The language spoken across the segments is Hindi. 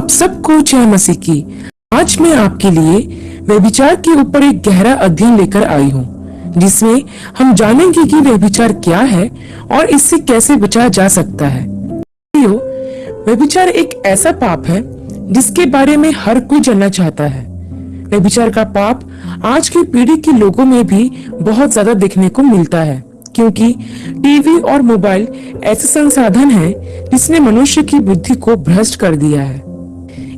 आप सबको जय मसीह की। आज मैं आपके लिए व्यभिचार के ऊपर एक गहरा अध्ययन लेकर आई हूँ, जिसमें हम जानेंगे कि व्यभिचार क्या है और इससे कैसे बचा जा सकता है। व्यभिचार एक ऐसा पाप है जिसके बारे में हर कोई जानना चाहता है। व्यभिचार का पाप आज की पीढ़ी के लोगों में भी बहुत ज्यादा देखने को मिलता है, क्योंकि टीवी और मोबाइल ऐसे संसाधन हैं जिसने मनुष्य की बुद्धि को भ्रष्ट कर दिया है।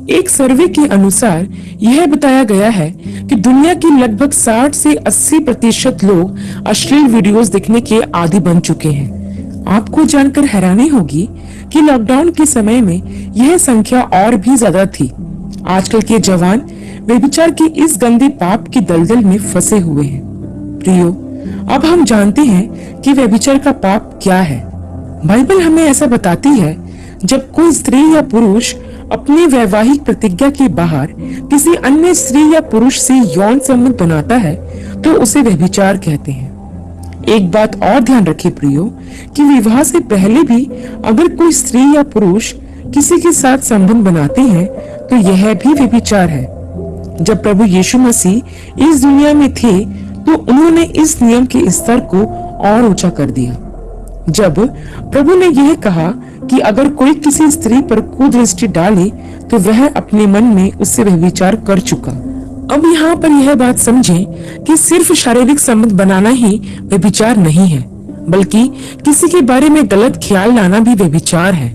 एक सर्वे के अनुसार यह बताया गया है कि दुनिया के लगभग 60 से 80% लोग अश्लील वीडियोस देखने के आदी बन चुके हैं। आपको जानकर हैरानी होगी कि लॉकडाउन के समय में यह संख्या और भी ज्यादा थी। आजकल के जवान व्यभिचार के इस गंदे पाप की दलदल में फंसे हुए हैं। प्रियो, अब हम जानते हैं कि व्यभिचार का पाप क्या है। बाइबल हमें ऐसा बताती है, जब कोई स्त्री या पुरुष अपनी वैवाहिक प्रतिज्ञा के बाहर किसी अन्य स्त्री या पुरुष से यौन संबंध बनाता है तो उसे व्यभिचार कहते हैं। एक बात और ध्यान रखें प्रियो, कि विवाह से पहले भी अगर कोई स्त्री या पुरुष किसी के साथ संबंध बनाते हैं तो यह भी व्यभिचार है। जब प्रभु यीशु मसीह इस दुनिया में थे तो उन्होंने इस नियम के स्तर को और ऊंचा कर दिया। जब प्रभु ने यह कहा कि अगर कोई किसी स्त्री पर कुदृष्टि डाले तो वह अपने मन में उससे व्यभिचार कर चुका। अब यहाँ पर यह बात समझें कि सिर्फ शारीरिक संबंध बनाना ही व्यभिचार नहीं है, बल्कि किसी के बारे में गलत ख्याल लाना भी व्यभिचार है।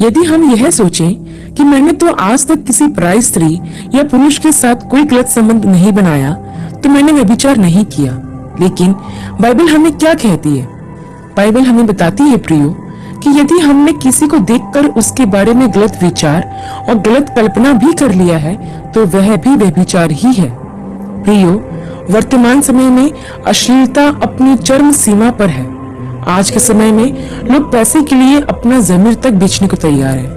यदि हम यह सोचें कि मैंने तो आज तक किसी पराई स्त्री या पुरुष के साथ कोई गलत संबंध नहीं बनाया तो मैंने व्यभिचार नहीं किया। लेकिन बाइबल हमें क्या कहती है? बाइबल हमें बताती है प्रियो, कि यदि हमने किसी को देखकर उसके बारे में गलत विचार और गलत कल्पना भी कर लिया है तो वह भी व्यभिचार ही है। प्रियो, वर्तमान समय में अश्लीलता अपनी चरम सीमा पर है। आज के समय में लोग पैसे के लिए अपना जमीर तक बेचने को तैयार है।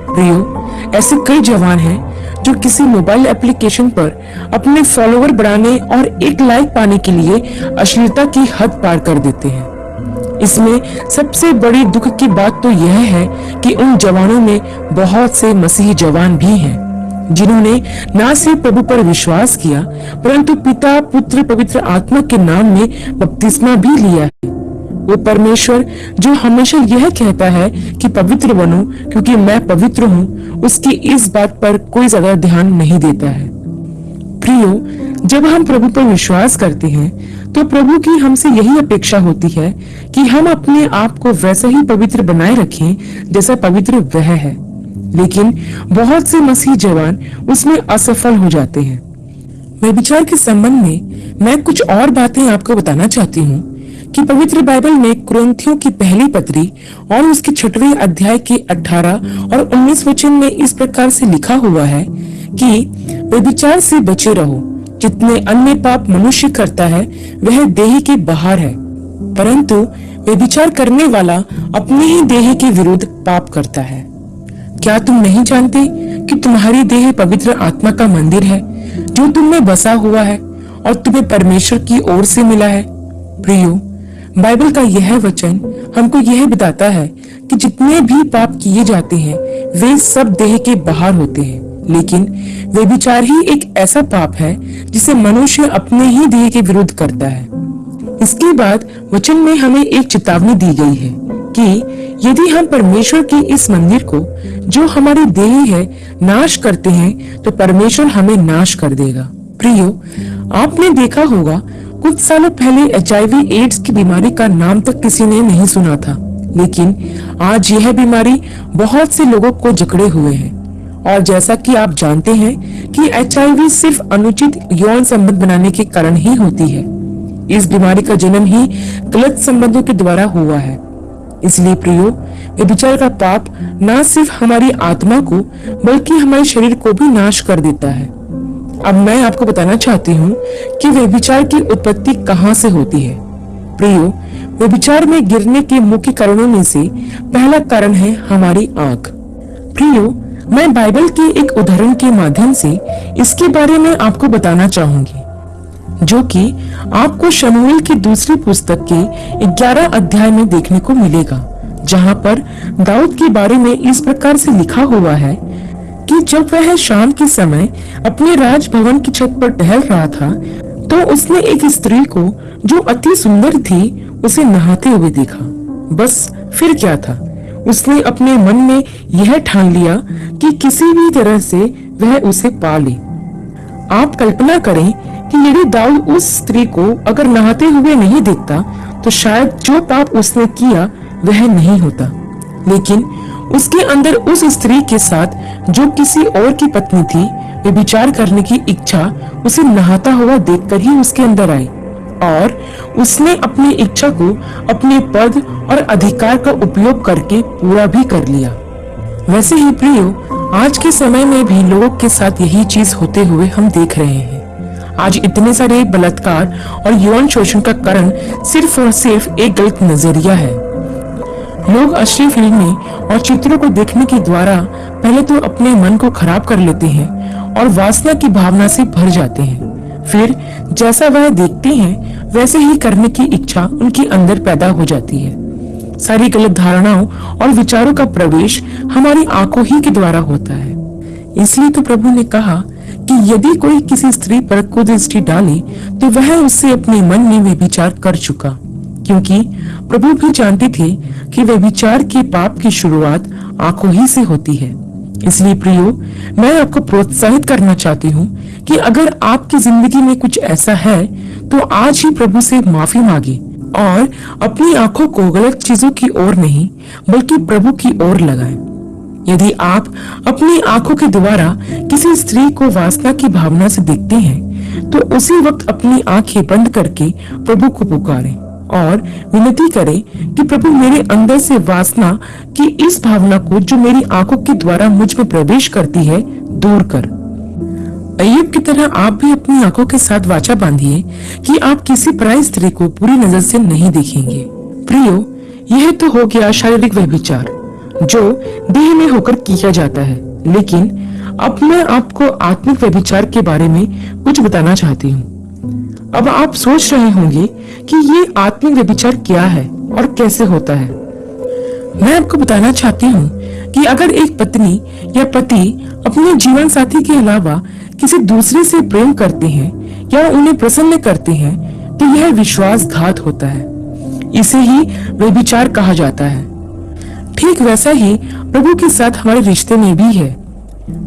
प्रियो, ऐसे कई जवान हैं जो किसी मोबाइल एप्लीकेशन पर अपने फॉलोवर बढ़ाने और एक लाइक पाने के लिए अश्लीलता की हद पार कर देते हैं। इसमें सबसे बड़ी दुख की बात तो यह है कि उन जवानों में बहुत से मसीही जवान भी हैं जिन्होंने न सिर्फ प्रभु पर विश्वास किया परंतु पिता, पुत्र, पवित्र आत्मा के नाम में बपतिस्मा भी लिया है। वो परमेश्वर जो हमेशा यह कहता है कि पवित्र बनो क्योंकि मैं पवित्र हूँ, उसकी इस बात पर कोई ज्यादा ध्यान नहीं देता है। प्रियो, जब हम प्रभु पर विश्वास करते हैं तो प्रभु की हमसे यही अपेक्षा होती है कि हम अपने आप को वैसा ही पवित्र बनाए रखें जैसा पवित्र वह है। लेकिन बहुत से मसीह जवान उसमें असफल हो जाते हैं। व्यभिचार के संबंध में मैं कुछ और बातें आपको बताना चाहती हूँ कि पवित्र बाइबल में कुरिन्थियों की पहली पत्री और उसके 6वें अध्याय के 18 और 19 वचन में इस प्रकार से लिखा हुआ है कि व्यभिचार से बचे रहो। जितने अन्य पाप मनुष्य करता है वह देह के बाहर है, परंतु व्यभिचार करने वाला अपने ही देह के विरुद्ध पाप करता है। क्या तुम नहीं जानते कि तुम्हारी देह पवित्र आत्मा का मंदिर है जो तुम में बसा हुआ है और तुम्हें परमेश्वर की ओर से मिला है? प्रियो, बाइबल का यह वचन हमको यह बताता है कि जितने भी पाप किए जाते हैं वे सब देह के बाहर होते हैं, लेकिन व्यभिचार ही एक ऐसा पाप है जिसे मनुष्य अपने ही देह के विरुद्ध करता है। इसके बाद वचन में हमें एक चेतावनी दी गई है कि यदि हम परमेश्वर के इस मंदिर को जो हमारी देह है नाश करते हैं तो परमेश्वर हमें नाश कर देगा। प्रियो, आपने देखा होगा कुछ सालों पहले HIV एड्स की बीमारी का नाम तक किसी ने नहीं सुना था, लेकिन आज यह बीमारी बहुत से लोगों को जकड़े हुए है। और जैसा कि आप जानते हैं कि HIV सिर्फ अनुचित यौन संबंध बनाने के कारण ही होती है। इस बीमारी का जन्म ही गलत संबंधों के द्वारा हुआ है। इसलिए प्रियो, व्यभिचार का पाप न सिर्फ हमारी आत्मा को बल्कि हमारे शरीर को भी नाश कर देता है। अब मैं आपको बताना चाहती हूँ कि व्यभिचार की उत्पत्ति कहाँ से होती है। प्रियो, व्यभिचार में गिरने के मुख्य कारणों में से पहला कारण है हमारी आंख। प्रियो, मैं बाइबल के एक उदाहरण के माध्यम से इसके बारे में आपको बताना चाहूंगी, जो कि आपको शमूएल की दूसरी पुस्तक के 11 अध्याय में देखने को मिलेगा, जहां पर दाऊद के बारे में इस प्रकार से लिखा हुआ है कि जब वह शाम के समय अपने राजभवन की छत पर टहल रहा था तो उसने एक स्त्री को जो अति सुंदर थी उसे नहाते हुए देखा। बस फिर क्या था, उसने अपने मन में यह ठान लिया कि किसी भी तरह से वह उसे पा ले। आप कल्पना करें कि यदि दाऊद उस स्त्री को अगर नहाते हुए नहीं देखता तो शायद जो पाप उसने किया वह नहीं होता, लेकिन उसके अंदर उस स्त्री के साथ जो किसी और की पत्नी थी व्यभिचार करने की इच्छा उसे नहाता हुआ देखकर ही उसके अंदर आई और उसने अपनी इच्छा को अपने पद और अधिकार का उपयोग करके पूरा भी कर लिया। वैसे ही प्रियो, आज के समय में भी लोगों के साथ यही चीज होते हुए हम देख रहे हैं। आज इतने सारे बलात्कार और यौन शोषण का कारण सिर्फ और सिर्फ एक गलत नजरिया है। लोग अश्लील फिल्में और चित्रों को देखने के द्वारा पहले तो अपने मन को खराब कर लेते हैं और वासना की भावना से भर जाते हैं। फिर जैसा वह देखते हैं वैसे ही करने की इच्छा उनके अंदर पैदा हो जाती है। सारी गलत धारणाओं और विचारों का प्रवेश हमारी आंखों ही के द्वारा होता है। इसलिए तो प्रभु ने कहा कि यदि कोई किसी स्त्री पर कुदृष्टि डाले तो वह उससे अपने मन में व्यभिचार कर चुका, क्योंकि प्रभु भी जानते थे कि व्यभिचार के पाप की शुरुआत आंखों ही से होती है। इसलिए प्रियो, मैं आपको प्रोत्साहित करना चाहती हूँ कि अगर आपकी जिंदगी में कुछ ऐसा है तो आज ही प्रभु से माफी मांगे और अपनी आंखों को गलत चीजों की ओर नहीं बल्कि प्रभु की ओर लगाएं। यदि आप अपनी आंखों के द्वारा किसी स्त्री को वासना की भावना से देखते हैं तो उसी वक्त अपनी आंखें बंद करके प्रभु को पुकारें और विनती करें कि प्रभु मेरे अंदर से वासना की इस भावना को जो मेरी आंखों के द्वारा मुझ में प्रवेश करती है दूर कर। अय्यूब की तरह आप भी अपनी आंखों के साथ वाचा बांधिए कि आप किसी पराई स्त्री को बुरी नजर से नहीं देखेंगे। प्रियो, यह तो हो गया शारीरिक व्यभिचार जो देह में होकर किया जाता है, लेकिन अब मैं आपको आत्मिक व्यभिचार के बारे में कुछ बताना चाहती हूँ। अब आप सोच रहे होंगे कि ये आत्मिक व्यभिचार क्या है और कैसे होता है। मैं आपको बताना चाहती हूँ कि अगर एक पत्नी या पति अपने जीवन साथी के अलावा किसी दूसरे से प्रेम करते हैं या उन्हें प्रसन्न करते हैं तो यह विश्वासघात होता है। इसे ही व्यभिचार कहा जाता है। ठीक वैसा ही प्रभु के साथ हमारे रिश्ते में भी है।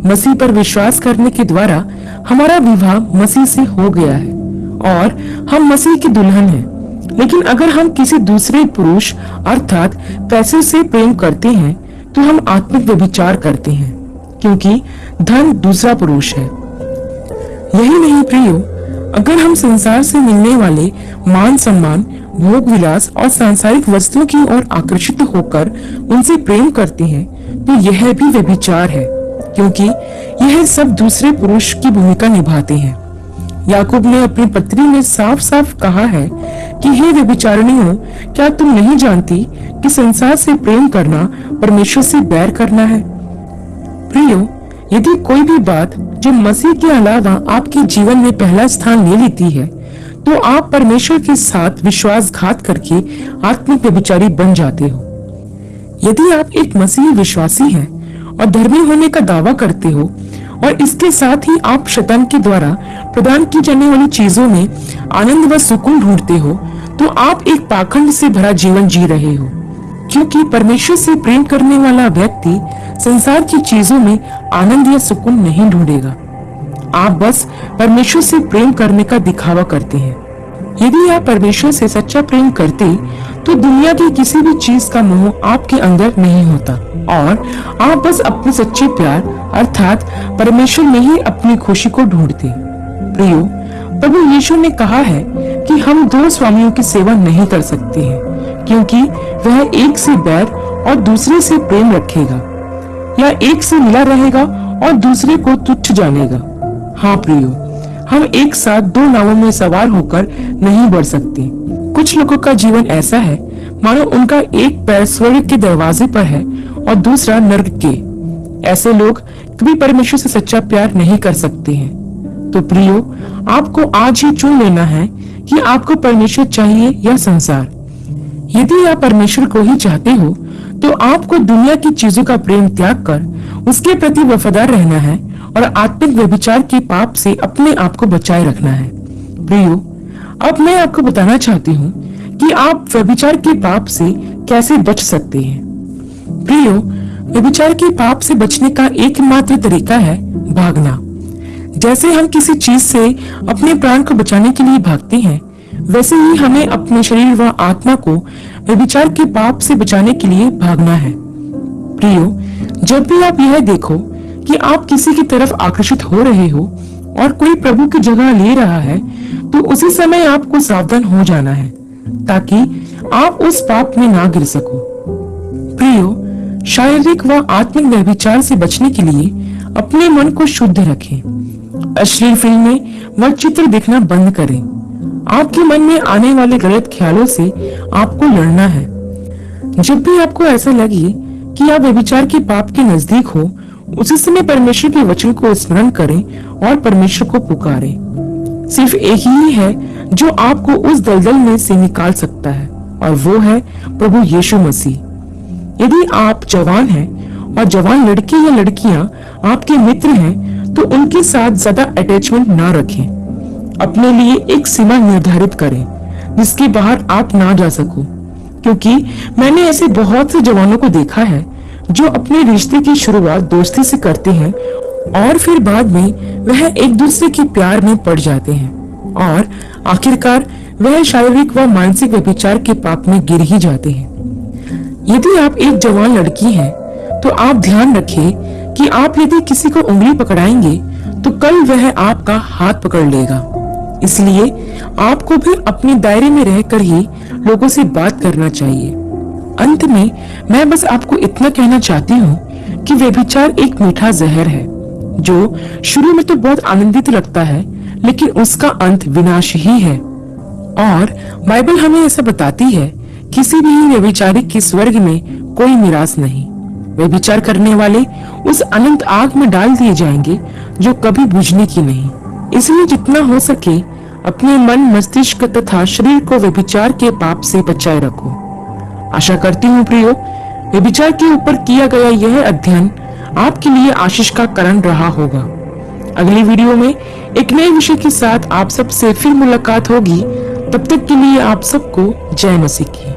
मसीह पर विश्वास करने के द्वारा हमारा विवाह मसीह से हो गया है और हम मसीह की दुल्हन हैं। लेकिन अगर हम किसी दूसरे पुरुष अर्थात पैसे से प्रेम करते हैं तो हम आत्मिक व्यभिचार करते हैं, क्योंकि धन दूसरा पुरुष है। यही नहीं प्रियो, अगर हम संसार से मिलने वाले मान सम्मान, भोग विलास और सांसारिक वस्तुओं की ओर आकर्षित होकर उनसे प्रेम करते हैं तो यह भी व्यभिचार है, क्योंकि यह सब दूसरे पुरुष की भूमिका निभाते हैं। याकूब ने अपनी पत्री में साफ साफ कहा है कि हे व्यभिचारिणियों, क्या तुम नहीं जानती कि संसार से प्रेम करना परमेश्वर से बैर करना है। प्रियो, यदि कोई भी बात जो मसीह के अलावा आपके जीवन में पहला स्थान ले लेती है तो आप परमेश्वर के साथ विश्वासघात करके आत्मिक व्यभिचारी बन जाते हो। यदि आप एक मसीही विश्वासी हैं और धर्मी होने का दावा करते हो और इसके साथ ही आप शैतान के द्वारा प्रदान की जाने वाली चीजों में आनंद व सुकून ढूंढते हो तो आप एक पाखंड से भरा जीवन जी रहे हो, क्योंकि परमेश्वर से प्रेम करने वाला व्यक्ति संसार की चीजों में आनंद या सुकून नहीं ढूंढेगा। आप बस परमेश्वर से प्रेम करने का दिखावा करते हैं। यदि आप परमेश्वर से सच्चा प्रेम करते तो दुनिया की किसी भी चीज का मोह आपके अंदर नहीं होता और आप बस अपने सच्चे प्यार अर्थात परमेश्वर में ही अपनी खुशी को ढूंढते। प्रियो, प्रभु यीशु ने कहा है कि हम दो स्वामियों की सेवा नहीं कर सकते हैं, क्योंकि वह एक से बैर और दूसरे से प्रेम रखेगा या एक से मिला रहेगा और दूसरे को तुच्छ जानेगा। हाँ प्रियो, हम एक साथ दो नावों में सवार होकर नहीं बढ़ सकते। कुछ लोगों का जीवन ऐसा है मानो उनका एक पैर स्वर्ग के दरवाजे पर है और दूसरा नर्क के। ऐसे लोग कभी परमेश्वर से सच्चा प्यार नहीं कर सकते हैं। तो प्रियो, आपको आज ही चुन लेना है कि आपको परमेश्वर चाहिए या संसार। यदि आप परमेश्वर को ही चाहते हो तो आपको दुनिया की चीजों का प्रेम त्याग कर उसके प्रति वफादार रहना है और आत्मिक व्यभिचार के पाप से अपने आप को बचाए रखना है। प्रियो, अब मैं आपको बताना चाहती हूँ कि आप व्यभिचार के पाप से कैसे बच सकते हैं। प्रियो, व्यभिचार के पाप से बचने का एकमात्र तरीका है भागना। जैसे हम किसी चीज से अपने प्राण को बचाने के लिए भागते हैं, वैसे ही हमें अपने शरीर व आत्मा को व्यभिचार के पाप से बचाने के लिए भागना है। प्रियो, जब भी आप यह देखो कि आप किसी की तरफ आकर्षित हो रहे हो और कोई प्रभु की जगह ले रहा है, तो उसी समय आपको सावधान हो जाना है ताकि आप उस पाप में ना गिर सको। प्रियो, शारीरिक व आत्मिक व्यभिचार से बचने के लिए अपने मन को शुद्ध रखें। अश्लील फिल्में व चित्र देखना बंद करें। आपके मन में आने वाले गलत ख्यालों से आपको लड़ना है। जब भी आपको ऐसा लगे कि आप व्यभिचार के पाप के नजदीक हो, उसी समय परमेश्वर के वचन को स्मरण करें और परमेश्वर को पुकारें। सिर्फ एक ही है जो आपको उस दलदल में से निकाल सकता है, और वो है प्रभु यीशु मसीह। यदि आप जवान हैं और जवान लड़के या लड़कियां आपके मित्र हैं, तो उनके साथ ज्यादा अटैचमेंट ना रखें। अपने लिए एक सीमा निर्धारित करें जिसके बाहर आप ना जा सको, क्योंकि मैंने ऐसे बहुत से जवानों को देखा है जो अपने रिश्ते की शुरुआत दोस्ती से करते हैं और फिर बाद में वह एक दूसरे के प्यार में पड़ जाते हैं और आखिरकार वह शारीरिक व मानसिक व्यभिचार के पाप में गिर ही जाते हैं। यदि आप एक जवान लड़की हैं, तो आप ध्यान रखें कि आप यदि किसी को उंगली पकड़ाएंगे तो कल वह आपका हाथ पकड़ लेगा। इसलिए आपको भी अपने दायरे में रहकर ही लोगों से बात करना चाहिए। अंत में मैं बस आपको इतना कहना चाहती हूँ कि व्यभिचार एक मीठा जहर है जो शुरू में तो बहुत आनंदित लगता है, लेकिन उसका अंत विनाश ही है। और बाइबल हमें ऐसा बताती है, किसी भी व्यभिचारी के स्वर्ग में कोई निराश नहीं। व्यभिचार करने वाले उस अनंत आग में डाल दिए जाएंगे जो कभी बुझने की नहीं। इसलिए जितना हो सके अपने मन, मस्तिष्क तथा शरीर को व्यभिचार के पाप से बचाए रखो। आशा करती हूँ प्रियो, व्यभिचार के ऊपर किया गया यह अध्ययन आपके लिए आशीष का कारण रहा होगा। अगली वीडियो में एक नए विषय के साथ आप सबसे फिर मुलाकात होगी। तब तक के लिए आप सबको जय मसीह की।